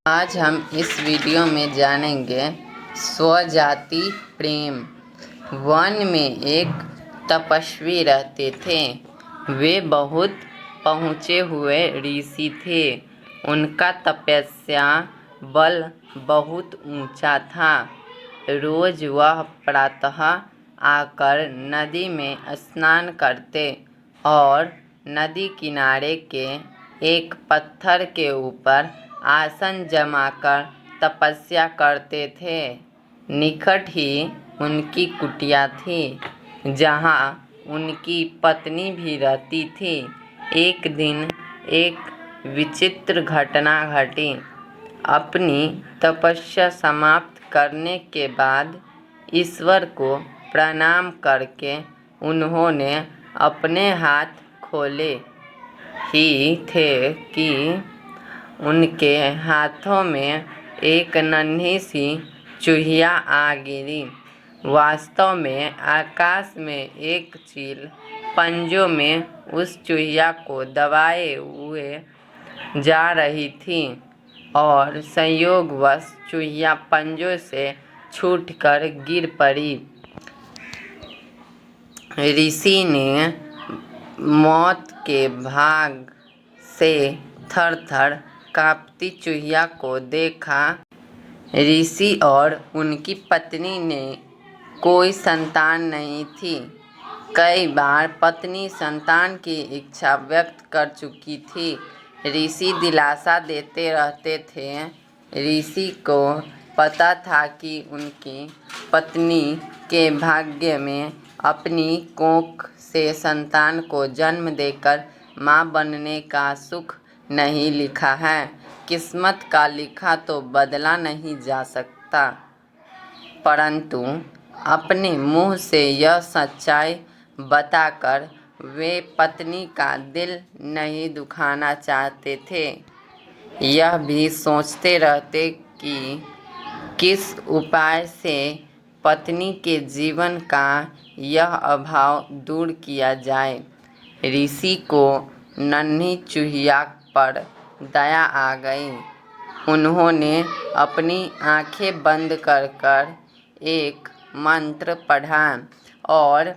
आज हम इस वीडियो में जानेंगे स्वजाति प्रेम। वन में एक तपस्वी रहते थे। वे बहुत पहुँचे हुए ऋषि थे। उनका तपस्या बल बहुत ऊंचा था। रोज वह प्रातः आकर नदी में स्नान करते और नदी किनारे के एक पत्थर के ऊपर आसन जमाकर तपस्या करते थे। निकट ही उनकी कुटिया थी, जहाँ उनकी पत्नी भी रहती थी। एक दिन एक विचित्र घटना घटी। अपनी तपस्या समाप्त करने के बाद ईश्वर को प्रणाम करके उन्होंने अपने हाथ खोले ही थे कि उनके हाथों में एक नन्ही सी चूहिया आ गिरी। वास्तव में आकाश में एक चील पंजों में उस चूहिया को दबाए हुए जा रही थी और संयोगवश चूहिया पंजों से छूटकर गिर पड़ी। ऋषि ने मौत के भाग से थर-थर कांपती चूहिया को देखा। ऋषि और उनकी पत्नी ने कोई संतान नहीं थी। कई बार पत्नी संतान की इच्छा व्यक्त कर चुकी थी। ऋषि दिलासा देते रहते थे। ऋषि को पता था कि उनकी पत्नी के भाग्य में अपनी कोख से संतान को जन्म देकर माँ बनने का सुख नहीं लिखा है। किस्मत का लिखा तो बदला नहीं जा सकता, परंतु अपने मुंह से यह सच्चाई बताकर वे पत्नी का दिल नहीं दुखाना चाहते थे। यह भी सोचते रहते कि किस उपाय से पत्नी के जीवन का यह अभाव दूर किया जाए। ऋषि को नन्ही चूहिया पर दया आ गई। उन्होंने अपनी आंखें बंद कर एक मंत्र पढ़ा और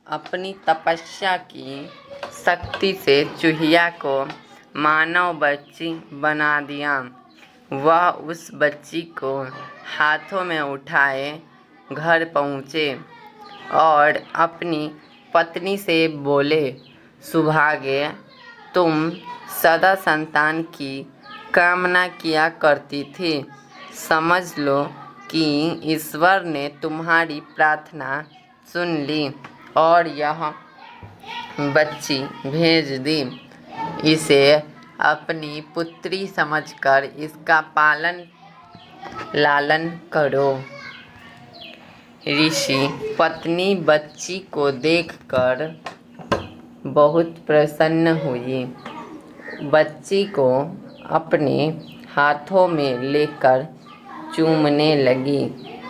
अपनी तपस्या की शक्ति से चूहिया को मानव बच्ची बना दिया। वह उस बच्ची को हाथों में उठाए घर पहुँचे और अपनी पत्नी से बोले, सुभागे, तुम सदा संतान की कामना किया करती थी। समझ लो कि ईश्वर ने तुम्हारी प्रार्थना सुन ली और यह बच्ची भेज दी। इसे अपनी पुत्री समझकर इसका पालन लालन करो। ऋषि पत्नी बच्ची को देखकर बहुत प्रसन्न हुई। बच्ची को अपने हाथों में लेकर चूमने लगी।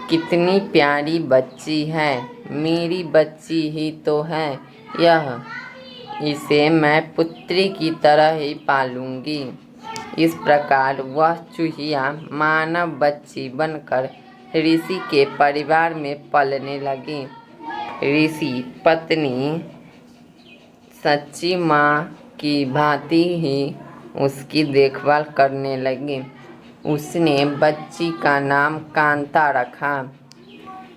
कितनी प्यारी बच्ची है, मेरी बच्ची ही तो है यह। इसे मैं पुत्री की तरह ही पालूंगी। इस प्रकार वह चूहिया मानव बच्ची बनकर ऋषि के परिवार में पलने लगी। ऋषि पत्नी सच्ची माँ की भांति ही उसकी देखभाल करने लगी। उसने बच्ची का नाम कांता रखा।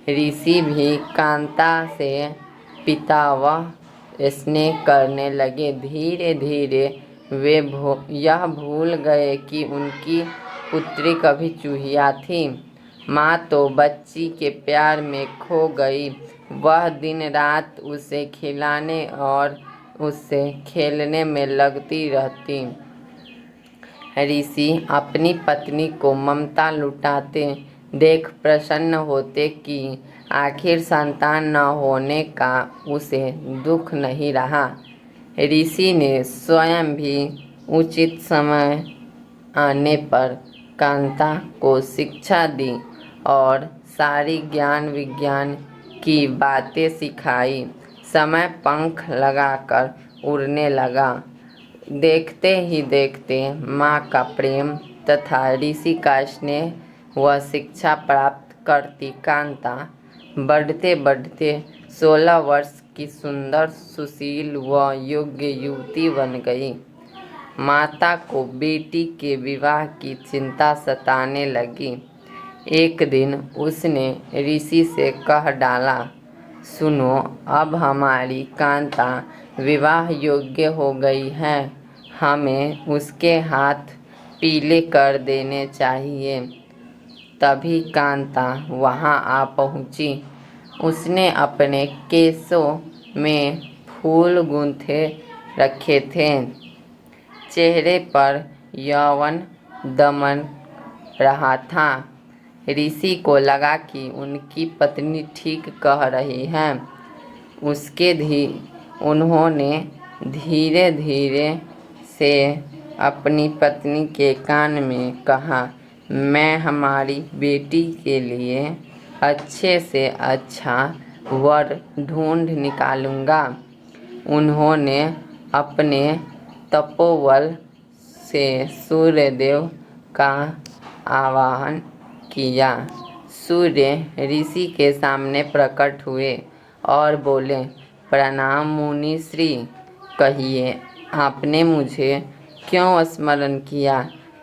ऋषि भी कांता से पितावह स्नेह करने लगे। धीरे धीरे वे यह भूल गए कि उनकी पुत्री कभी चूहिया थी। माँ तो बच्ची के प्यार में खो गई। वह दिन रात उसे खिलाने और उससे खेलने में लगती रहती। ऋषि अपनी पत्नी को ममता लुटाते देख प्रसन्न होते कि आखिर संतान न होने का उसे दुख नहीं रहा। ऋषि ने स्वयं भी उचित समय आने पर कांता को शिक्षा दी और सारी ज्ञान विज्ञान की बातें सिखाई। समय पंख लगाकर उड़ने लगा। देखते ही देखते माँ का प्रेम तथा ऋषि का स्नेह व शिक्षा प्राप्त करती कांता बढ़ते बढ़ते 16 वर्ष की सुंदर, सुशील व योग्य युवती बन गई। माता को बेटी के विवाह की चिंता सताने लगी। एक दिन उसने ऋषि से कह डाला, सुनो, अब हमारी कांता विवाह योग्य हो गई है, हमें उसके हाथ पीले कर देने चाहिए। तभी कांता वहां आ पहुंची। उसने अपने केसों में फूल गूंथे रखे थे। चेहरे पर यौवन दमन रहा था। ऋषि को लगा कि उनकी पत्नी ठीक कह रही है। उन्होंने धीरे धीरे से अपनी पत्नी के कान में कहा, मैं हमारी बेटी के लिए अच्छे से अच्छा वर ढूंढ निकालूंगा। उन्होंने अपने तपोबल से सूर्यदेव का आवाहन किया। सूर्य ऋषि के सामने प्रकट हुए और बोले, प्रणाम मुनि श्री, कहिए, आपने मुझे क्यों स्मरण किया,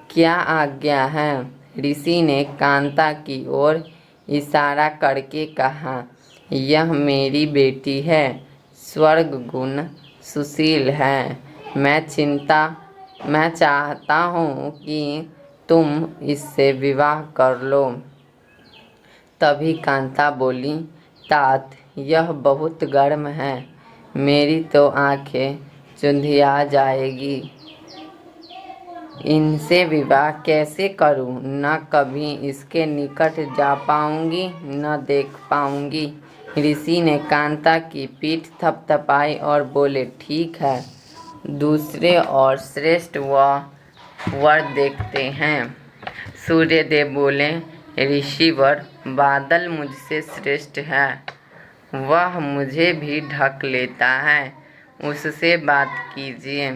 क्या आज्ञा है? ऋषि ने कांता की ओर इशारा करके कहा, यह मेरी बेटी है, स्वर्ग गुण सुशील है। मैं चाहता हूँ कि तुम इससे विवाह कर लो। तभी कांता बोली, तात, यह बहुत गर्म है, मेरी तो आंखें चुंधिया जाएगी। इनसे विवाह कैसे करूं? न कभी इसके निकट जा पाऊंगी, न देख पाऊंगी। ऋषि ने कांता की पीठ थपथपाई और बोले, ठीक है, दूसरे और श्रेष्ठ वर देखते हैं। सूर्यदेव बोले, ऋषिवर, बादल मुझसे श्रेष्ठ है, वह मुझे भी ढक लेता है, उससे बात कीजिए।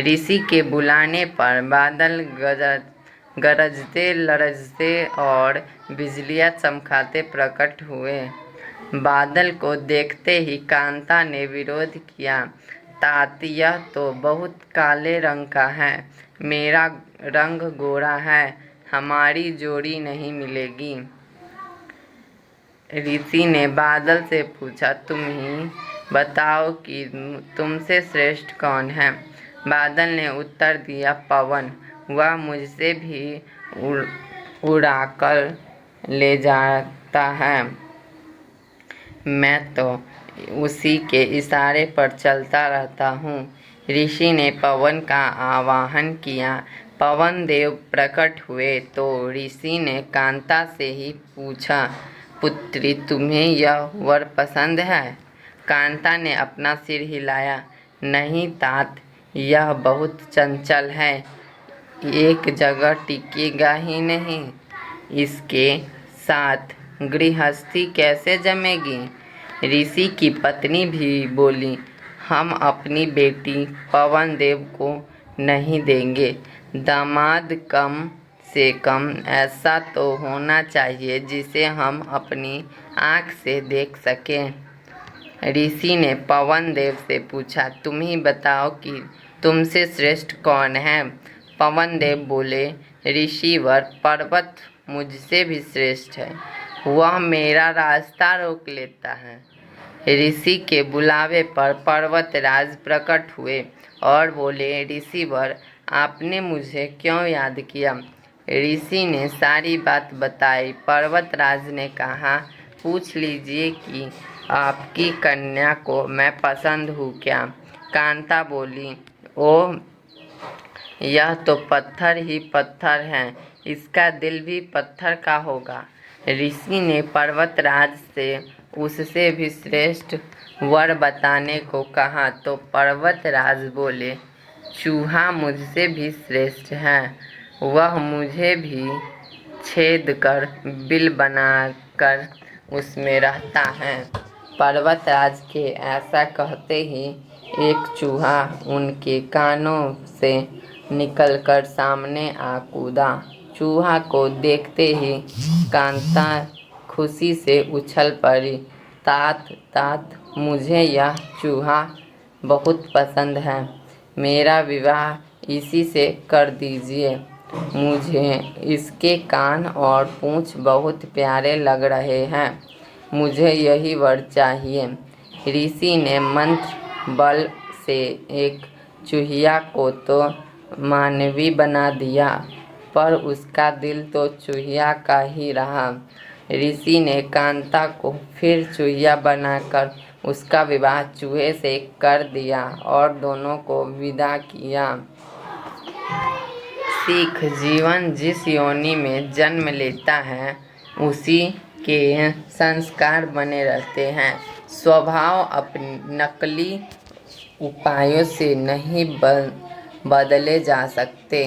ऋषि के बुलाने पर बादल गरजते लरजते और बिजलियां चमकाते प्रकट हुए। बादल को देखते ही कांता ने विरोध किया, तात, यह तो बहुत काले रंग का है, मेरा रंग गोरा है, हमारी जोड़ी नहीं मिलेगी। ऋषि ने बादल से पूछा, तुम ही बताओ कि तुमसे श्रेष्ठ कौन है? बादल ने उत्तर दिया, पवन, वह मुझसे भी उड़ाकर ले जाता है, मैं तो उसी के इशारे पर चलता रहता हूँ। ऋषि ने पवन का आवाहन किया। पवन देव प्रकट हुए तो ऋषि ने कांता से ही पूछा, पुत्री, तुम्हें यह वर पसंद है? कांता ने अपना सिर हिलाया, नहीं तात, यह बहुत चंचल है, एक जगह टिकेगा ही नहीं, इसके साथ गृहस्थी कैसे जमेगी? ऋषि की पत्नी भी बोली, हम अपनी बेटी पवन देव को नहीं देंगे, दामाद कम से कम ऐसा तो होना चाहिए जिसे हम अपनी आँख से देख सकें। ऋषि ने पवन देव से पूछा, तुम ही बताओ कि तुमसे श्रेष्ठ कौन है? पवन देव बोले, ऋषिवर, पर्वत मुझसे भी श्रेष्ठ है, वह मेरा रास्ता रोक लेता है। ऋषि के बुलावे पर पर्वतराज प्रकट हुए और बोले, ऋषिवर, आपने मुझे क्यों याद किया? ऋषि ने सारी बात बताई। पर्वतराज ने कहा, पूछ लीजिए कि आपकी कन्या को मैं पसंद हूँ क्या? कांता बोली, ओह, यह तो पत्थर ही पत्थर है, इसका दिल भी पत्थर का होगा। ऋषि ने पर्वतराज से उससे भी श्रेष्ठ वर बताने को कहा तो पर्वतराज बोले, चूहा मुझसे भी श्रेष्ठ है, वह मुझे भी छेद कर बिल बनाकर उसमें रहता है। पर्वतराज के ऐसा कहते ही एक चूहा उनके कानों से निकलकर सामने आ कूदा। चूहा को देखते ही कांता खुशी से उछल पड़ी। तात तात, मुझे यह चूहा बहुत पसंद है। मेरा विवाह इसी से कर दीजिए। मुझे इसके कान और पूंछ बहुत प्यारे लग रहे हैं। मुझे यही वर चाहिए। ऋषि ने मंत्र बल से एक चूहिया को तो मानवी बना दिया, पर उसका दिल तो चूहिया का ही रहा। ऋषि ने कांता को फिर चूहिया बनाकर उसका विवाह चूहे से कर दिया और दोनों को विदा किया। सीख: जीवन जिस योनि में जन्म लेता है उसी के संस्कार बने रहते हैं। स्वभाव अपनी नकली उपायों से नहीं बदले जा सकते।